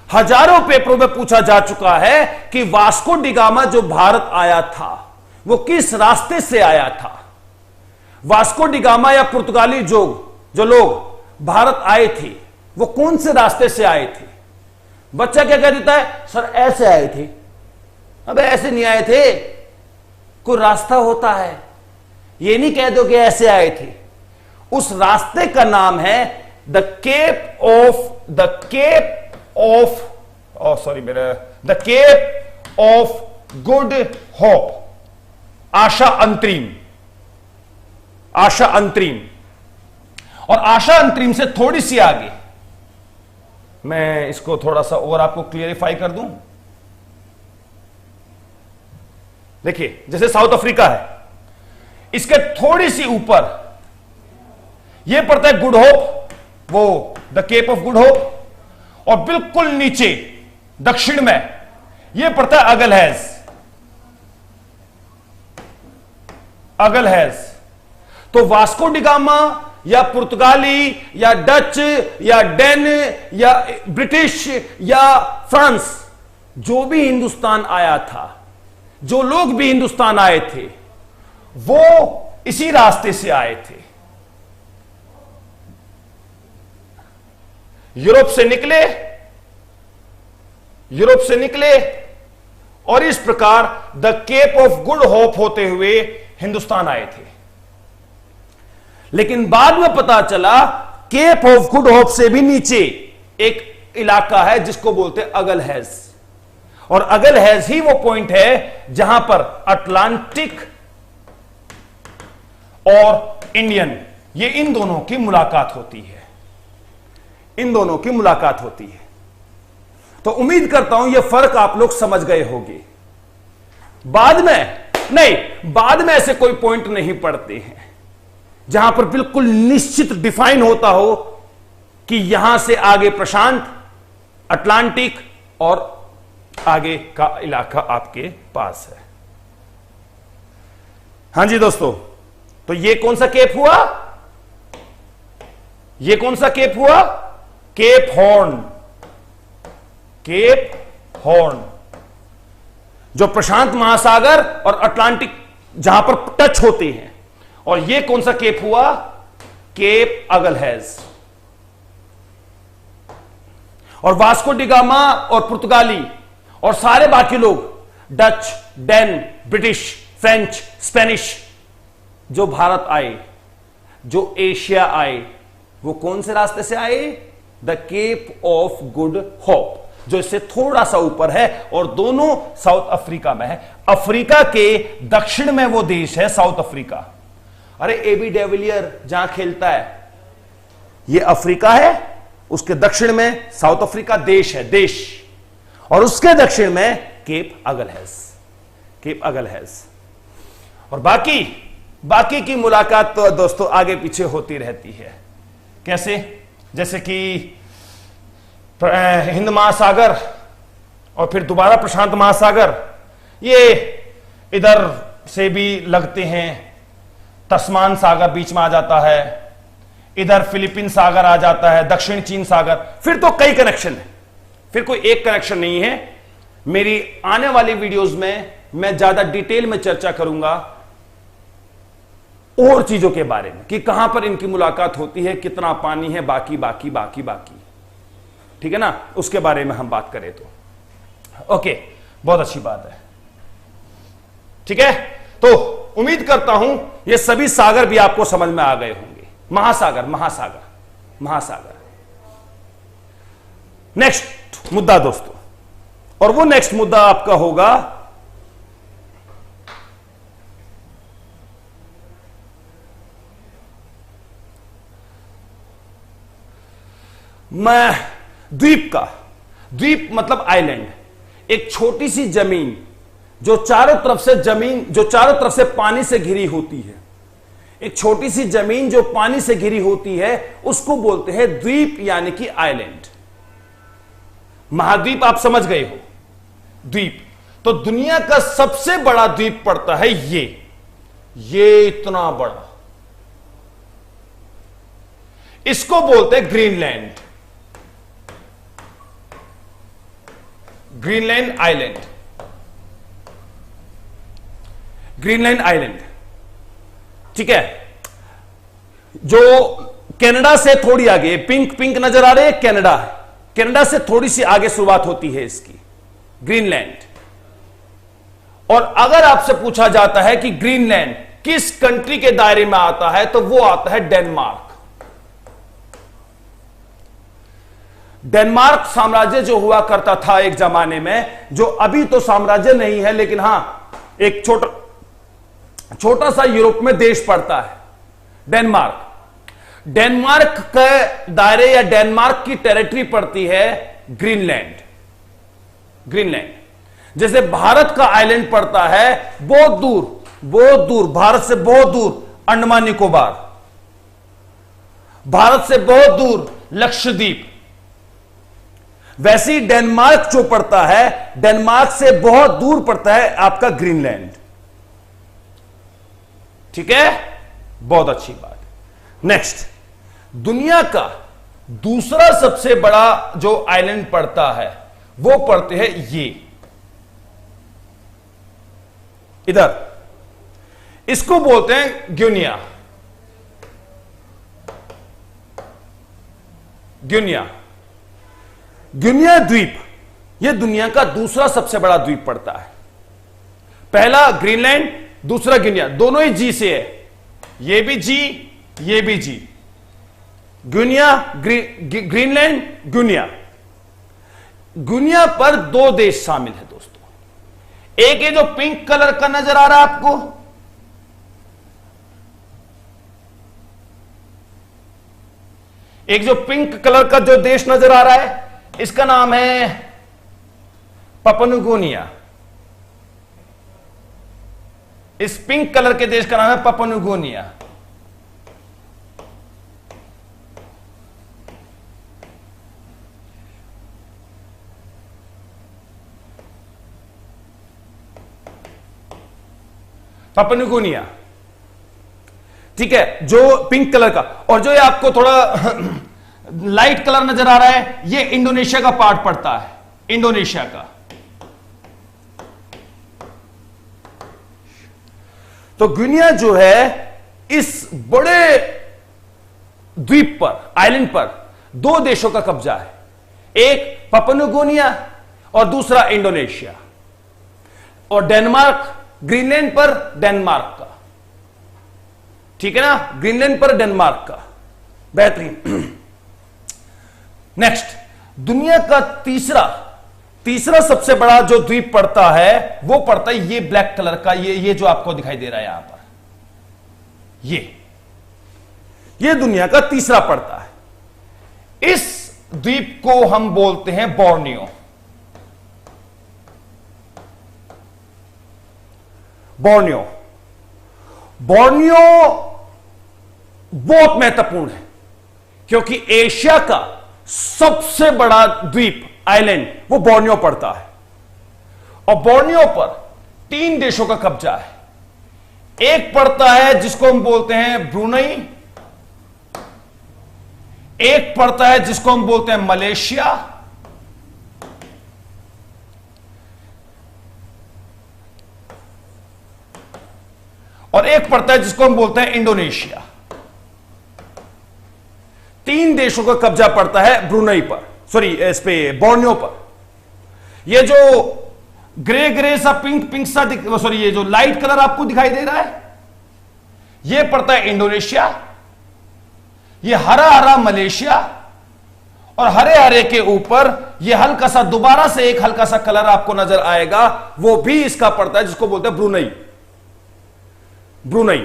[SPEAKER 1] हजारों पेपरों में पूछा जा चुका है कि वास्को डिगामा जो भारत आया था वो किस रास्ते से आया था। वास्को डिगामा या पुर्तगाली जो लोग भारत आए थे वो कौन से रास्ते से आए थे। बच्चा क्या कह देता है, सर ऐसे आए थे। अबे ऐसे नहीं आए थे, कोई रास्ता होता है, ये नहीं कह दो कि ऐसे आए थे। उस रास्ते का नाम है the cap of good Hope, आशा अंतरिम, आशा अंतरिम। और आशा अंतरिम से थोड़ी सी आगे, मैं इसको थोड़ा सा और आपको क्लियरिफाई कर दूं। देखिए, जैसे साउथ अफ्रीका है, इसके थोड़ी सी ऊपर यह पड़ता है गुड होप, वो the cap of good hope, और बिल्कुल नीचे दक्षिण में यह पड़ता है अगलहैज। अगलहैज। तो वास्को डिगामा या पुर्तगाली या डच या डेन या ब्रिटिश या फ्रांस, जो भी हिंदुस्तान आया था, जो लोग भी हिंदुस्तान आए थे, वो इसी रास्ते से आए थे। यूरोप से निकले और इस प्रकार the cap of good hope होते हुए हिंदुस्तान आए थे। लेकिन बाद में पता चला केप ऑफ गुड होप से भी नीचे एक इलाका है जिसको बोलते हैं अगल हैज, और अगल हैज ही वो पॉइंट है जहां पर अटलांटिक और इंडियन, ये इन दोनों की मुलाकात होती है, इन दोनों की मुलाकात होती है। तो उम्मीद करता हूं यह फर्क आप लोग समझ गए होंगे। बाद में ऐसे कोई पॉइंट नहीं पड़ते हैं जहां पर बिल्कुल निश्चित डिफाइन होता हो कि यहां से आगे प्रशांत, अटलांटिक और आगे का इलाका आपके पास है। हां जी दोस्तों, तो ये कौन सा केप हुआ? ये कौन सा केप हुआ? Cape Horn. केप हॉर्न जो प्रशांत महासागर और अटलांटिक जहां पर टच होते हैं। और ये कौन सा केप हुआ? केप अगल हैज। और वास्को डी गामा और पुर्तगाली और सारे बाकी लोग Dutch, Dane, British, French, Spanish जो भारत आए, जो एशिया आए, वो कौन से रास्ते से आए? The cap of good hope, जो इससे थोड़ा सा ऊपर है और दोनों साउथ अफ्रीका में है। अफ्रीका के दक्षिण में वो देश है साउथ अफ्रीका। अरे एबी डेविलियर जहां खेलता है ये अफ्रीका है, उसके दक्षिण में साउथ अफ्रीका देश है, देश, और उसके दक्षिण में केप अगल हैज, केप अगल हैज। और बाकी की मुलाकात तो दोस्तों आगे पीछे होती रहती है। कैसे? जैसे कि हिंद महासागर और फिर दोबारा प्रशांत महासागर, ये इधर से भी लगते हैं। तस्मान सागर बीच में आ जाता है, इधर फिलीपीन सागर आ जाता है, दक्षिण चीन सागर, फिर तो कई कनेक्शन है, फिर कोई एक कनेक्शन नहीं है। मेरी आने वाली वीडियोस में मैं ज्यादा डिटेल में चर्चा करूंगा और चीजों के बारे में कि कहां पर इनकी मुलाकात होती है, कितना पानी है, बाकी बाकी बाकी बाकी, ठीक है ना, उसके बारे में हम बात करें तो ओके, बहुत अच्छी बात है। ठीक है, तो उम्मीद करता हूं ये सभी सागर भी आपको समझ में आ गए होंगे। महासागर, महासागर, महासागर। नेक्स्ट मुद्दा दोस्तों, और वो नेक्स्ट मुद्दा आपका होगा मैं द्वीप का। द्वीप मतलब आइलैंड, एक छोटी सी जमीन जो चारों तरफ से पानी से घिरी होती है। एक छोटी सी जमीन जो पानी से घिरी होती है उसको बोलते हैं द्वीप, यानी कि आइलैंड। महाद्वीप आप समझ गए हो, द्वीप। तो दुनिया का सबसे बड़ा द्वीप पड़ता है ये इतना बड़ा, इसको बोलते हैं Greenland, Greenland island, Greenland island. ठीक है, जो कनाडा से थोड़ी आगे, पिंक पिंक नजर आ रहे हैं, कनाडा है, कनाडा से थोड़ी सी आगे शुरुआत होती है इसकी, ग्रीनलैंड। और अगर आपसे पूछा जाता है कि ग्रीनलैंड किस कंट्री के दायरे में आता है, तो वो आता है डेनमार्क। डेनमार्क साम्राज्य जो हुआ करता था एक जमाने में, जो अभी तो साम्राज्य नहीं है, लेकिन हां एक छोटा सा यूरोप में देश पड़ता है डेनमार्क। डेनमार्क के दायरे या डेनमार्क की टेरिटरी पड़ती है ग्रीनलैंड। ग्रीनलैंड जैसे भारत का आइलैंड पड़ता है बहुत दूर, भारत से बहुत दूर अंडमान निकोबार, भारत से बहुत दूर लक्षद्वीप। वैसे ही डेनमार्क जो पड़ता है, डेनमार्क से बहुत दूर पड़ता है आपका ग्रीनलैंड। ठीक है, बहुत अच्छी बात। नेक्स्ट, दुनिया का दूसरा सबसे बड़ा जो आइलैंड पड़ता है वो पड़ते हैं ये इधर, इसको बोलते हैं ग्विनिया। ग्विनिया गुनिया द्वीप, यह दुनिया का दूसरा सबसे बड़ा द्वीप पड़ता है। पहला ग्रीनलैंड, दूसरा गुनिया, दोनों ही जी से है, ये भी जी, ये भी जी। गुनिया, ग्रीनलैंड, गुनिया। गुनिया पर दो देश शामिल है दोस्तों। एक ये जो पिंक कलर का नजर आ रहा है आपको, एक जो पिंक कलर का जो देश नजर आ रहा है, इसका नाम है पपनुगोनिया। इस पिंक कलर के देश का नाम है पपनुगोनिया। पपनुगोनिया, ठीक है, जो पिंक कलर का। और जो ये आपको थोड़ा लाइट कलर नजर आ रहा है, ये इंडोनेशिया का पार्ट पड़ता है, इंडोनेशिया का। तो गुनिया जो है, इस बड़े द्वीप पर, आइलैंड पर दो देशों का कब्जा है, एक पपनुगोनिया और दूसरा इंडोनेशिया। और डेनमार्क, ग्रीनलैंड पर डेनमार्क का, ठीक है ना, ग्रीनलैंड पर डेनमार्क का, बेहतरीन। नेक्स्ट, दुनिया का तीसरा सबसे बड़ा जो द्वीप पड़ता है, वो पड़ता है ये ब्लैक कलर का, ये जो आपको दिखाई दे रहा है यहां पर, ये दुनिया का तीसरा पड़ता है। इस द्वीप को हम बोलते हैं बोर्नियो। बोर्नियो बहुत महत्वपूर्ण है, क्योंकि एशिया का सबसे बड़ा द्वीप, आइलैंड, वो बोर्नियो पड़ता है। और बोर्नियो पर 3 देशों का कब्जा है। एक पड़ता है जिसको हम बोलते हैं ब्रुनई, एक पड़ता है जिसको हम बोलते हैं मलेशिया, और एक पड़ता है जिसको हम बोलते हैं इंडोनेशिया। 3 देशों का कब्जा पड़ता है ब्रुनई पर, सॉरी इस पे बोर्नियो पर। ये जो ग्रे सा पिंक सा सॉरी ये जो लाइट कलर आपको दिखाई दे रहा है, ये पड़ता है इंडोनेशिया, ये हरा मलेशिया, और हरे के ऊपर ये हल्का सा, दोबारा से एक हल्का सा कलर आपको नजर आएगा, वो भी इसका पड़ता है, जिसको बोलते हैं ब्रुनई।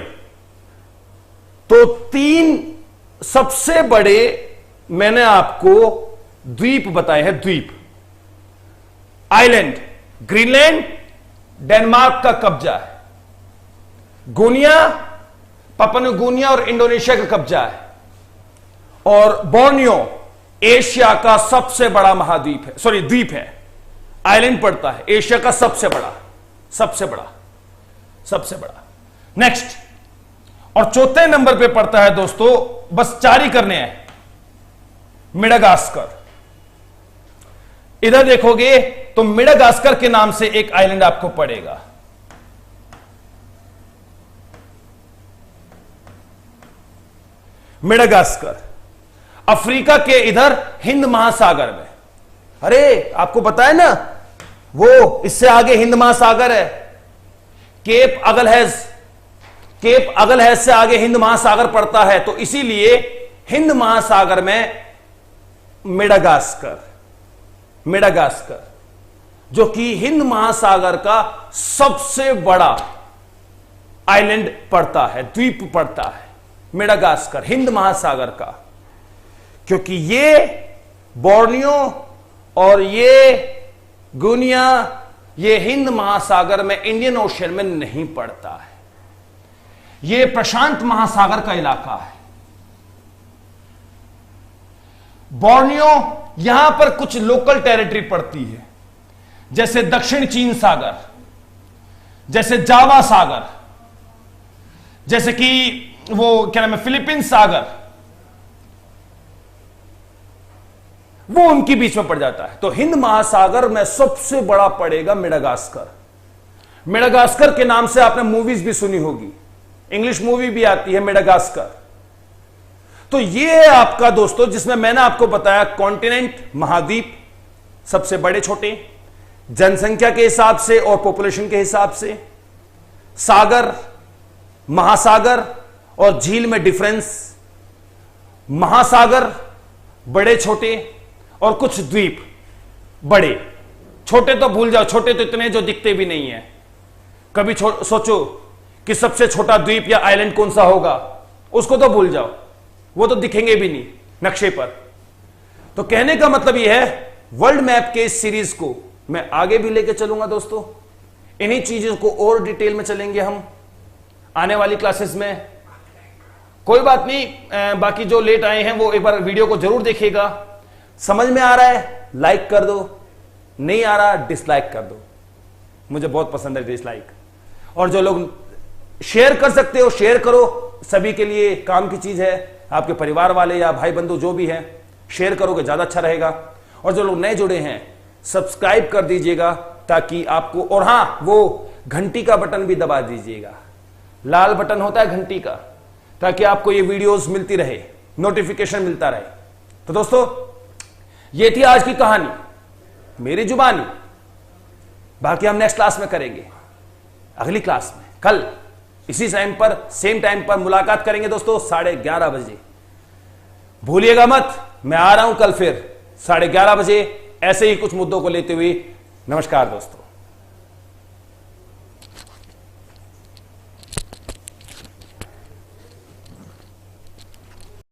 [SPEAKER 1] तो 3 सबसे बड़े मैंने आपको द्वीप बताए हैं, द्वीप, आइलैंड, ग्रीनलैंड, डेनमार्क का कब्जा है, गुनिया, पपनुगोनिया और इंडोनेशिया का कब्जा है, और बोर्नियो एशिया का सबसे बड़ा महाद्वीप है, सॉरी द्वीप है, आइलैंड पड़ता है, एशिया का सबसे बड़ा। नेक्स्ट, और चौथे नंबर पे पड़ता है दोस्तों, बस 4 ही करने हैं, मेडागास्कर। इधर देखोगे तो मेडागास्कर के नाम से एक आइलैंड आपको पड़ेगा। मेडागास्कर अफ्रीका के इधर हिंद महासागर में। अरे आपको पता है ना, वो इससे आगे हिंद महासागर है, केप अगलहैज से आगे हिंद महासागर पड़ता है, तो इसीलिए हिंद महासागर में मेडागास्कर, जो कि हिंद महासागर का सबसे बड़ा आइलैंड पड़ता है, द्वीप पड़ता है, मेडागास्कर, हिंद महासागर का। क्योंकि ये बोर्नियो और ये गुनिया, ये हिंद महासागर में, इंडियन ओशियन में नहीं पड़ता है, ये प्रशांत महासागर का इलाका है। बोर्नियो, यहां पर कुछ लोकल टेरिटरी पड़ती है, जैसे दक्षिण चीन सागर, जैसे जावा सागर, जैसे कि वो क्या नाम है, फिलीपींस सागर, वो उनके बीच में पड़ जाता है। तो हिंद महासागर में सबसे बड़ा पड़ेगा मेडागास्कर। मेडागास्कर के नाम से आपने मूवीज भी सुनी होगी, इंग्लिश मूवी भी आती है मेडागास्कर। तो ये है आपका दोस्तों, जिसमें मैंने आपको बताया कॉन्टिनेंट, महाद्वीप, सबसे बड़े छोटे, जनसंख्या के हिसाब से और पॉपुलेशन के हिसाब से, सागर, महासागर और झील में डिफरेंस, महासागर बड़े छोटे और कुछ द्वीप बड़े, छोटे तो भूल जाओ, छोटे तो इतने जो दिखते भी नहीं है। कभी सोचो कि सबसे छोटा द्वीप या आइलैंड कौन सा होगा, उसको तो भूल जाओ, वो तो दिखेंगे भी नहीं नक्शे पर। तो कहने का मतलब यह है, वर्ल्ड मैप के इस सीरीज को मैं आगे भी लेके चलूंगा दोस्तों। इन्हीं चीजों को और डिटेल में चलेंगे हम आने वाली क्लासेस में। कोई बात नहीं, बाकी जो लेट आए हैं वो एक बार वीडियो को जरूर देखिएगा। समझ में आ रहा है लाइक कर दो, नहीं आ रहा डिसलाइक कर दो, मुझे बहुत पसंद है डिसलाइक। और जो लोग शेयर कर सकते हो शेयर करो, सभी के लिए काम की चीज है। आपके परिवार वाले या भाई बंधु जो भी हैं, शेयर करोगे ज्यादा अच्छा रहेगा। और जो लोग नए जुड़े हैं सब्सक्राइब कर दीजिएगा ताकि आपको, और हां वो घंटी का बटन भी दबा दीजिएगा, लाल बटन होता है घंटी का, ताकि आपको ये वीडियोस मिलती रहे, नोटिफिकेशन मिलता रहे। तो दोस्तों ये थी आज की कहानी, मेरी जुबानी। बाकी हम नेक्स्ट क्लास में करेंगे, अगली क्लास में कल इसी टाइम पर, सेम टाइम पर मुलाकात करेंगे दोस्तों 11:30 बजे। भूलिएगा मत, मैं आ रहा हूं कल फिर 11:30 बजे ऐसे ही कुछ मुद्दों को लेते हुए। नमस्कार दोस्तों।